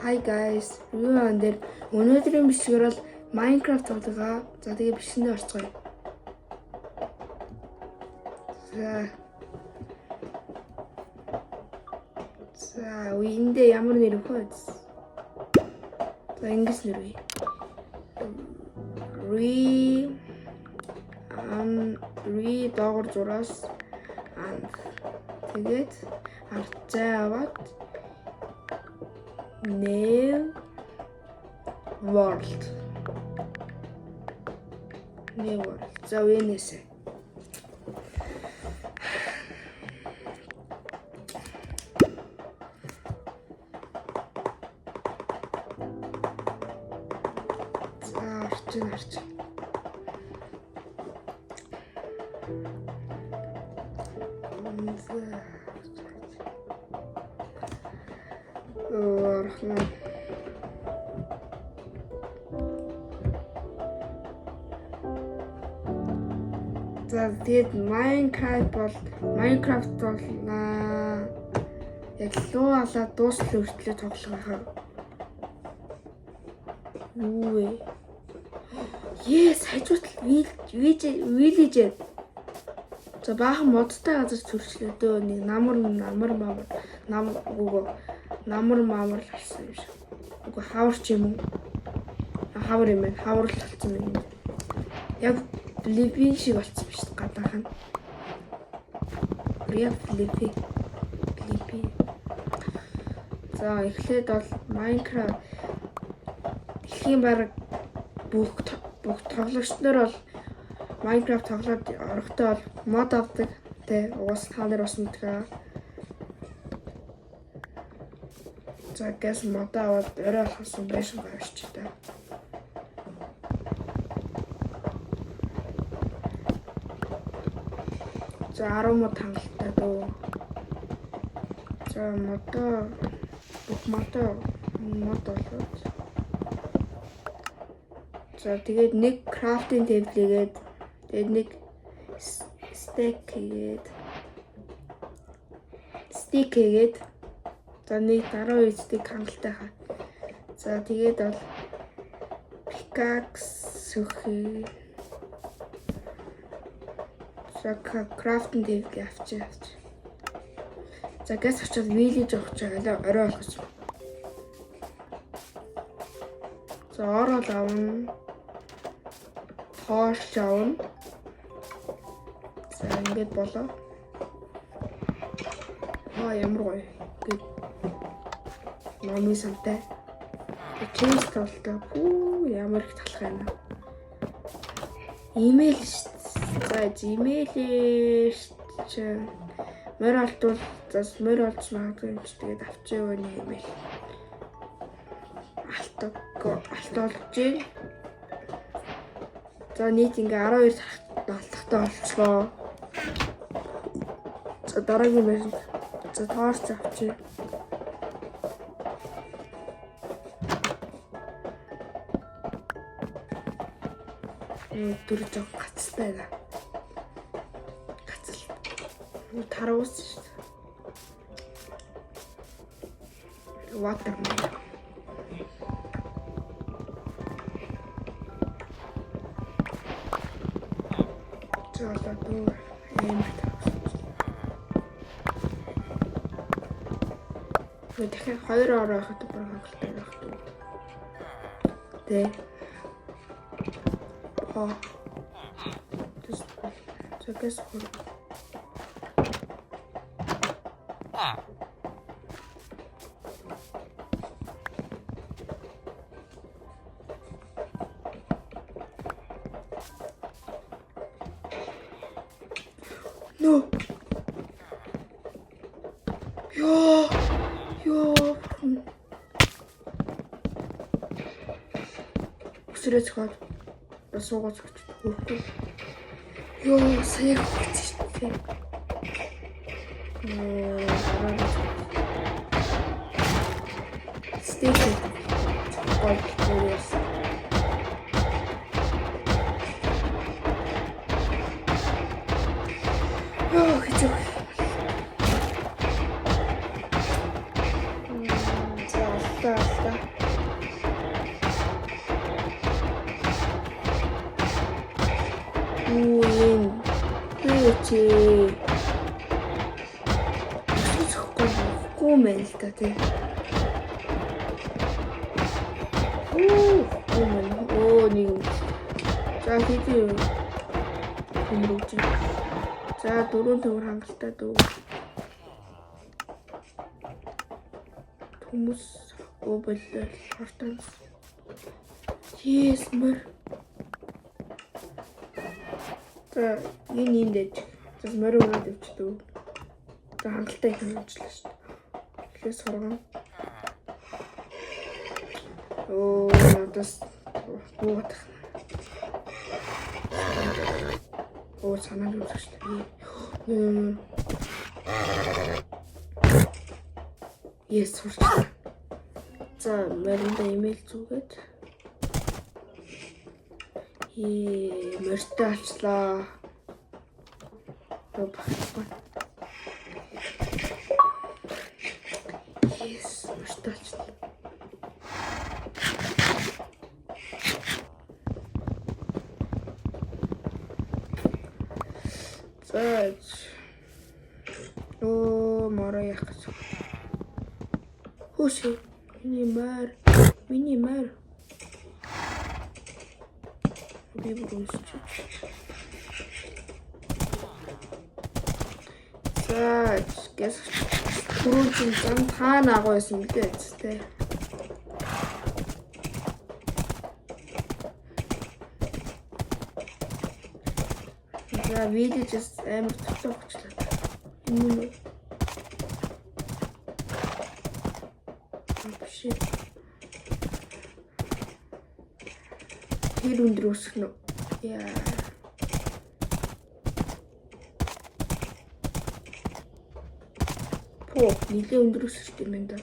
Hi guys. Өнөөдөр өнөөдрийн бичлэгээр бол Minecraft тоглогаа. За тэгээ бичлэгэнд орцгоё. За үндэ ямар нэр өгөх вэ? За ингээс нэр үе. Re доогор зураас тэгээд арцаа аваад New World. За венэсэ. За арч. За тэгээд Minecraft бол яг луу алаад дуусах хүртлээр тоглох байхаа. Юу вэ? Yes, хажуутал village. За баахан модтай газар төрчлөө дөө нэг намар харсан юм шиг. Үгүй хавар ч юм уу? Хавар юм байна. Хавар л болсон юм. Яг Флиппи шиг болсон биш гадаахан. Флиппи. За эхлээд бол Minecraft дэлхийн бараг бүх тоглогчдод бол Minecraft тоглоод орохдоо бол мод авдаг. Тэ уус та нар бас мэдгээ. За гэс мод аваад орой алхасан байсан байж та. За 10 мод хангалттай дөө. За бүх мод болоод. За тэгээд нэг крафтинг тейблгээд тэгээд нэг стик хийгээд за нэг 12 стик хангалттай хаа. За тэгээд бол pickaxe сөхий. За крафтинг тейбл авчи. За гэс очоод village авах чагаа орой болгоч. За орол авна. Torch авна. За ингэж болоо. Ямар гоё. Гэт номын сантай. Chest толтой. Ямар их талах юм. Имэйл шүү. За Gmail ч мөр олдвол мөр олж магадгүй юм чи тэгээд авчи өгнө имэйл. Алт болж гин. За нийт ингээ 12 талхтай болчлоо. За дараагийн мөр. За торч авчи. Дөрөв жоо гацтай байна. Таруус шүү дээ. Watermelon. Чөлөө дүү эмт. Тэгэхээр 2 орой хахад бүр хангалттай байх дүү. Тэ. Чакас хөр. No. Yo. Өсрөөж хаад. Суугаад өгч. Yo, сая хөтч тий. Стейк. Ой, serious. Хэцүү. За боллоо. Үгүй мэн л та тий. Нэг юм. За хийдий юу? Хүмүүж. За 4 төвөр хангалттай дүү. Хүмүүс боллоо хортон. Yes мөр. За энэ дэж. За мөр өрөөд өвчдөө. За хангалттай их юм ажиллаа шүү дээ. Эхлээс сургана. Надаас буугах. Санаа нь үзэж шүү. Yes сурч. За мөрөндөө имэйл зүгээд. Мөртөө алчлаа. Yes, мөртөө алчлаа. Мороо яах гэж. Хөөш. Миний мар. Би бүрүүсч. За, гэс бүрүүчин зам таана агуулсан билээ зүтэй. За, видеоч амар төвлөгчлээ. Энэ тэр өндөр өсөх нь яа. Нилийн өндөр өсөх юм байна да.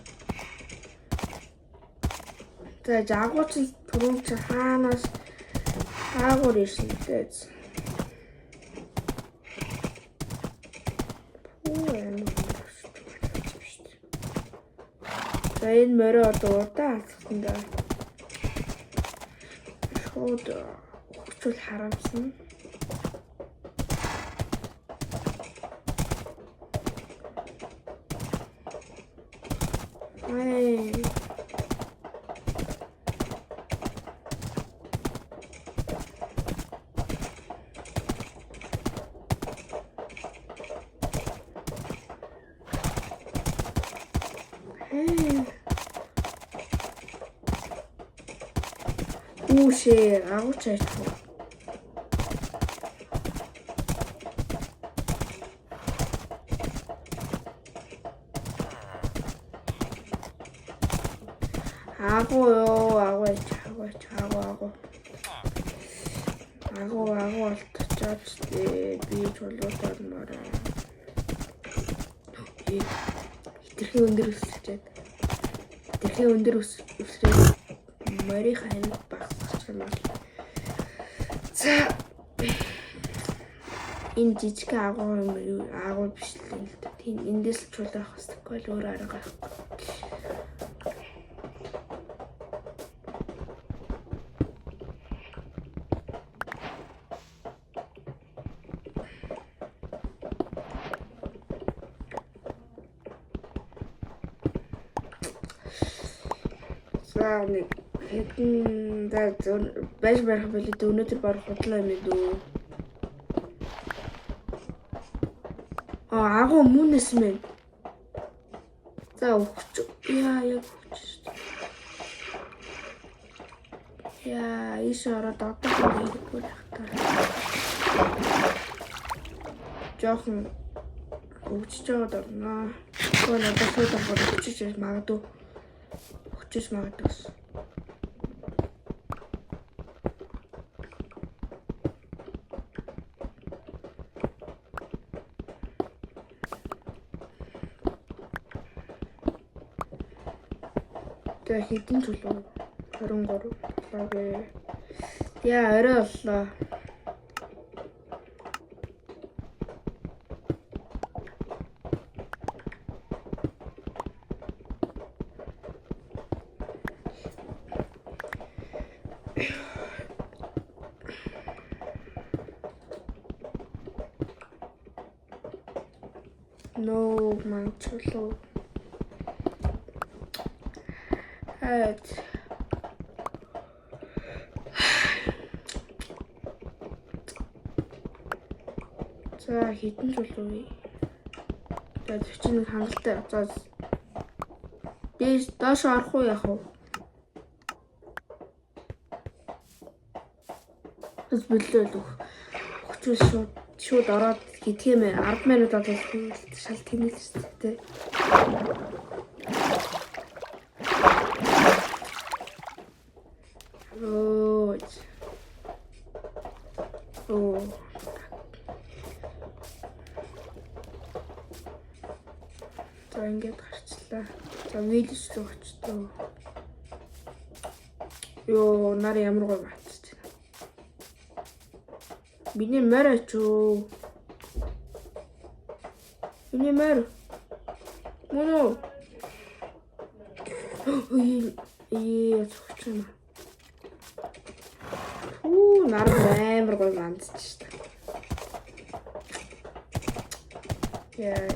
За жаагууч түрүүч хаанаас хаагуур ирсэн дээ. За энэ морой одоо удаа алхсан да. Шууд хөвчүүл харамсан. Үгүй агууч айхгүй. Агуу болточоод би чулуутаар мороо. Хитрхи өндөр өсрээд морийг хаймд багсах юм байна. За энэ жижиг агуу биш л юм л да. Тийм эндээс л чулуун авах хэрэгтэй л өөр арга байхгүй. За нэг хэдэн байж байх билээ дээ. Өнөөдөр баг худлаа юм дүү. Агуу мөнэс мэн. За өгч. Яг өгч. Иш ороод одоо хэрэггүй байх таа. Жохон өгч жоод орно. Гол одоо шууд аваад өгч магадгүй. Өгч магадгүй. Хэдэн чулуу 23 болоо. Яа орой боллоо. No, манчлуу. За хитэн жил үе. За 41 хангалттай. За доош орох уу яах вэ? Бас бэлдээ л өгчүүл шууд ороод хийгэмээ 10 минут бол шал тэнэл шүү дээ. Оо. За ингээд гарчлаа. За вилж рүү очтоо. Йоо, нар ямар гоё батчих. Миний морь очоо. Миний морь. Моно. Цогч юм. Нар амар гоё мандчих шүү дээ. Яа.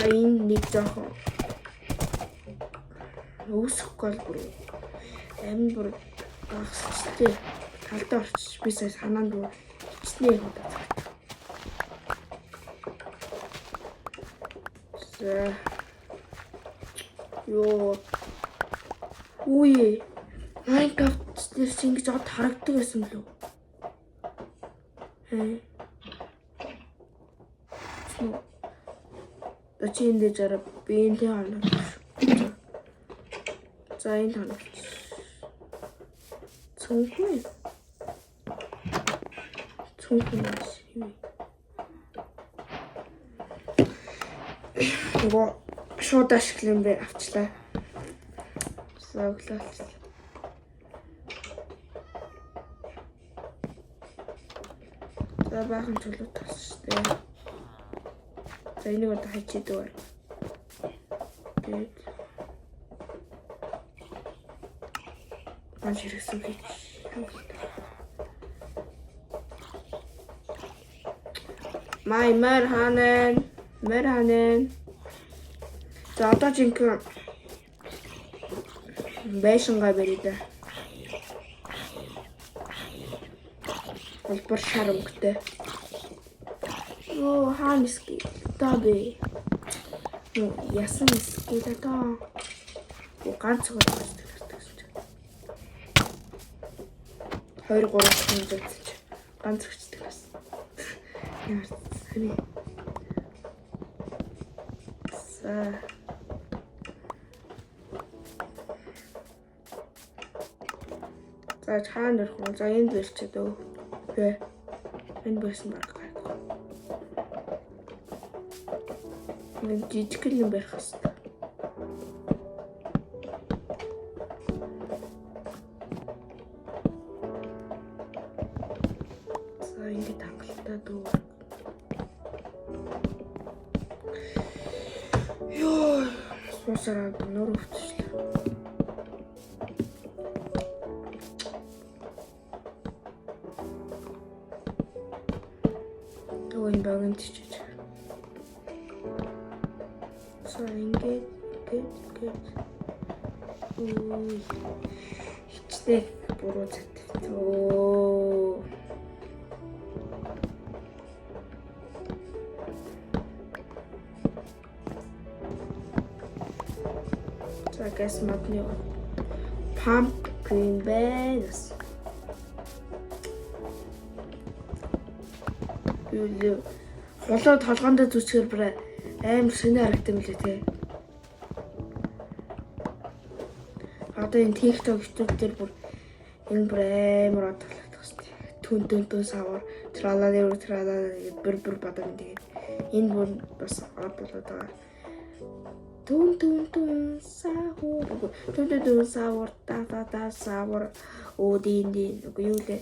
Энэ нэг жоохон өсөхгүй бүр амин бүр багсчтэй талдаа орчих би сая санаанд бүр хичнээн удаа. За ёо үе Minecraft дээр ингэж од харагддаг байсан лөө. Чи энэ дээр би энэ ханаа. За энэ ханаа. Цонхой. Нөгөө шууд ашиглан бэ авчлаа. Саглаа. За баахан чулуу тас шүү дээ. За энийг одоо хайчихэд байна. Тэгээд маш хэрэгсэн гэж. Мэр ханен. За одоо жинхэнэ байшингаа барья. Олбор шар өнгөтэй. Оо хаанэски табе. Ясан эски даа. Ганц зүгээр байна. 2-3 хэмжээ ганц хүчтэй бас. Ямар сони. За чаана дөрөх юм. За энд бэлчээд өө. Тэ. Энд байсан баг. Энд жижиг юм байх хэвээр. За ингэж хангалттай дүү. Ёо, суусараа нөр өвчлээ. Төвөн багын чичиж. За ингэж. Ой. Хичтэй буруу затваа. За газ модны pumpkin beans. Юу холоо толгоонд зүсгэр бүр амар шинэ харагдсан мөлий те. Одоо энэ TikTok YouTube дээр бүр энэ бүр амар одлогдсон. Түн савар тралаа бүр бадан тэгээд энэ бүр бас од болоод байгаа. Түн савар та савар один үгүй юу лээ.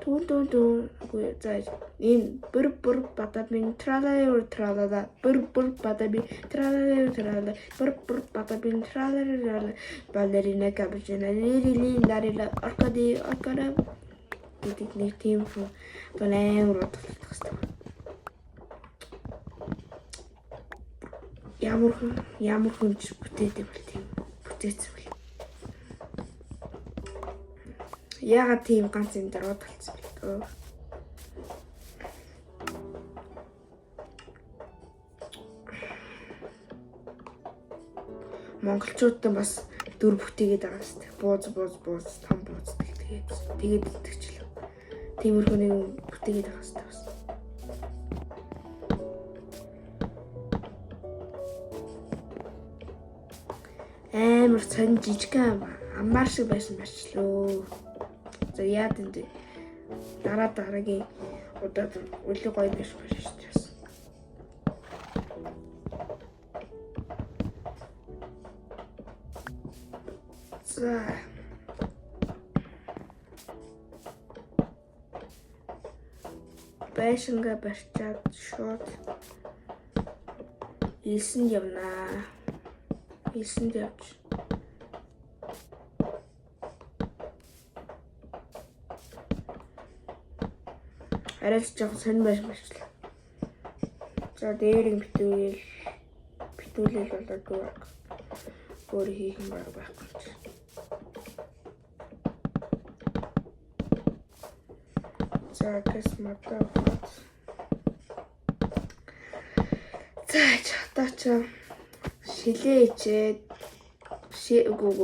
Тун үгүй зааж энэ бүр бадабин тралала бүр бадабин тралала бүр бадабин тралала балерина капучино лили ларила оркара гэдэг нэг тийм хүн тонээр бодох хэрэгтэй. Ямар хүн бүтээдэг бол тийм бүтээсэн бол. Яагаад тийм ганц юм дээр бодолцсон бэ? Монголчуудад бас дүр бүтээгээд байгаа шүү дээ. Бууз том бууздаг тэгээд итгэжлээ. Тиймэрхүү нэг бүтээгээд байгаа шүү дээ бас. Амар сонь жижигхан аммаар шиг байсан барчлоо. За яад энэ дараагийн удаад үли гоё биш байж шүү дээ. За байшингаа барьчаад шууд илсэнд явнаа. Илсэнд явж арайч жоохон сонь байшлаа. За дээрийг битүүлэл болоод өөр хийх юм байхгүй ч. За гэс матаа. За чатаач шилээчээд үгүй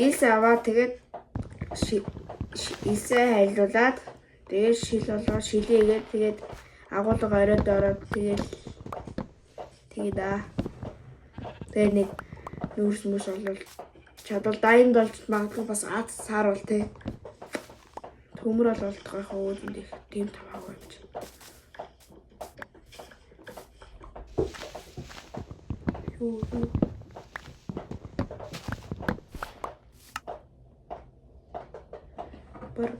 илс аваа тэгээд илсээ хайлуулад тэгээд шил болоо шилээгээд тэгээд агуулга оройд ороод тэгээд нэг нүүрс мүс олвол чадвал дайнд болж магадгүй бас аз сааруул те төмөр бол олдгойхоо үүдэн дэх тийм таваагүй юм чи. Бар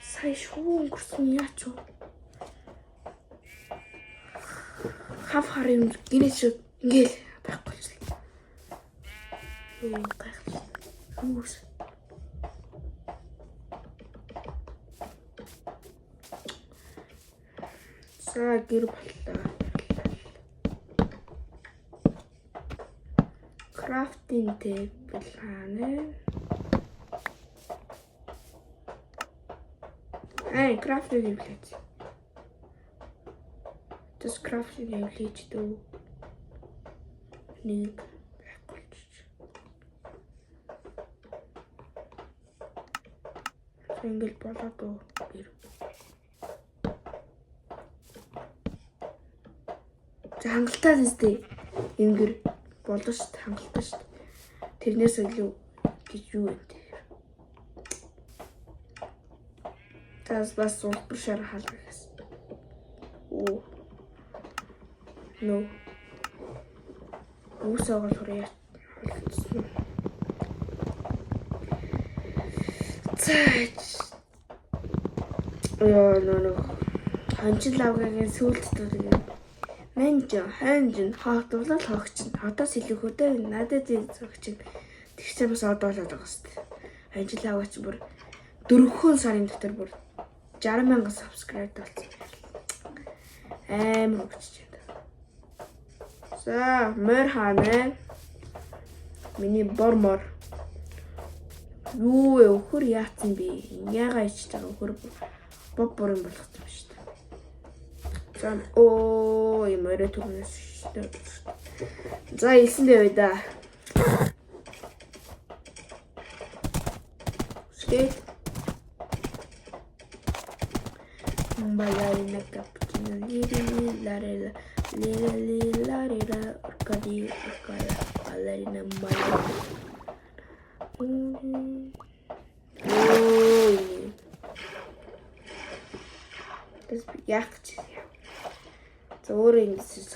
сая шуу өнгөрсөн яач вэ? Хав хар юм гинэж ингээл байхгүй ч. Гайхалтай. Хүмүүс. За гэр боллоо. Crafting table хаана? Crafting table. Тэс crafting table ч дөө. Нэг байхгүй ч. Тэнгэл болоод гэр. За хангалттай нэстэй энэ гэр болоо шүү дээ, хангалттай шүү дээ. Тэрнээс илүү гэж юу вэ? Тас бас улбар шар хаалгаас. Оо. No. Үсээ оголохоор болчихсон. No. Ханчин лавгагийн сүлдтэй тэгээд ханжин хаалтуулаад хогчин. Одоос илүү хөдөө надад зогчин. Тэгсэн бас одоо болоод байгаа шүү дээ. Ханчин лавгач бүр 4 сарын дотор бүр 60,000 subscribe болсон. Амар өчч байна. За, мөр хаана? Миний бормор. Юу вэ? Өхөр яатсан би? Яага ичж байгаа өхөр бор юм болох юм шүү дээ. За, юм өрөө түгнэс шүү дээ. За, илсэндээ бай да. Скейт. Балерина капучино ларила оркади балерина Das яах чи. Зөөр ингэж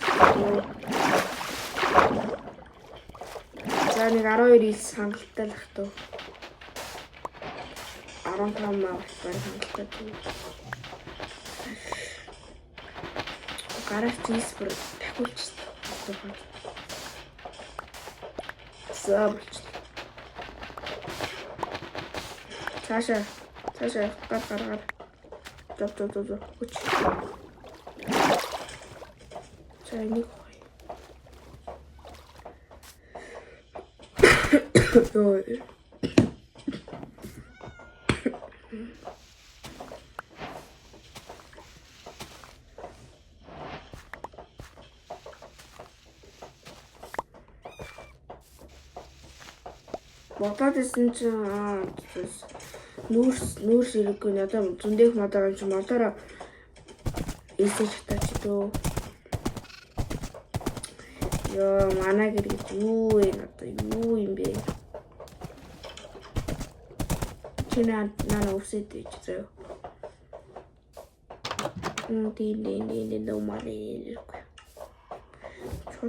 За нэг 12 ил хангалттай л ах туу. 15 маа барь хангалттай тийм. Гараж чийспер дахиулж байна. За болчихлоо. Цаашаа гаргаар. Зов. Хүч. За энийг хой. Йоо. Бодоод исэн чинь нүүрс ирэхгүй надад зөндөх модоор юм чи модоор эсэж татаач дөө. Ёо манай гэрэг юу вэ надад юу юм бэ? Чинаа өвсөд ич зөө. Дин нөмали ирэхгүй.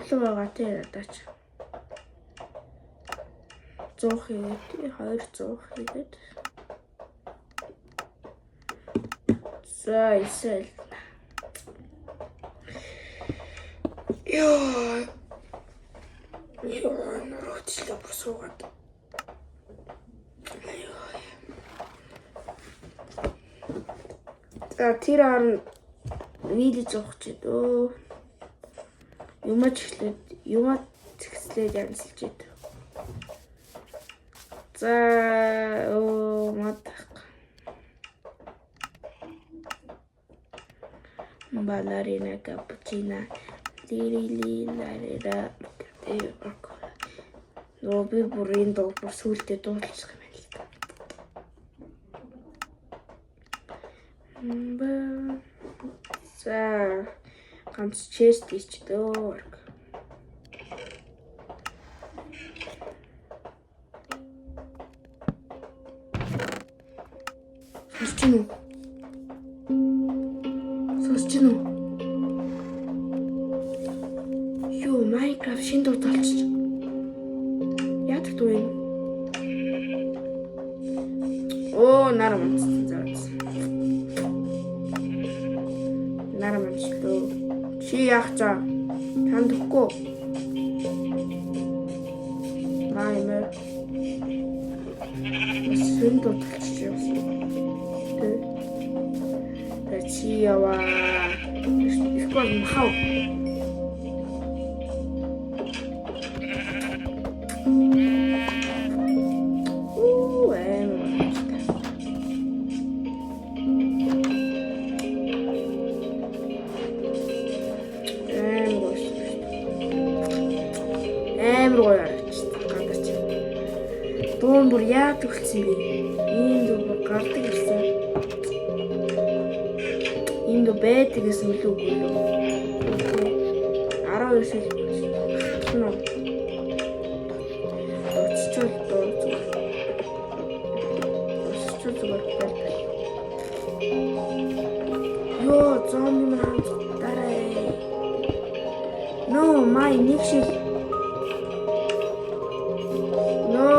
Чулуу байгаа тий надаач. 100 хийгээд 200 хийгээд за исэл ёо нөрөчлөө босуугаад за тэр арын видео зогч дөө юмач згслээд янзлж идэв. За мадах балерина капучина лирилиларира нөө би бүрийн дуу сүултээ дуулчих юм байна. За ганц чест ич дөө. Сосчино. Юу Minecraft шинэ дуу толчих. Яадаг дуу юм? Оо нарамч заац. Нарамч дөө. Чи яах чаа? Тандахгүй. Маймер. Шинэ дуу толчих юм. Чиява. Искал махав. Эмроо ярч. Гадарч. Дуун бүр яа төгөлсөн бэ? Ийм дуу гардаг гэсэн. Индо байдаг гэсэн үлээгүй юу? 12 жил болно. Оччихвол байна. Ёо, зомби маань дараа. No, my нэг шиг. No.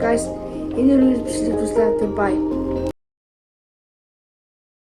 Guys, энэ үргэлжлүүлээд туслаад бай.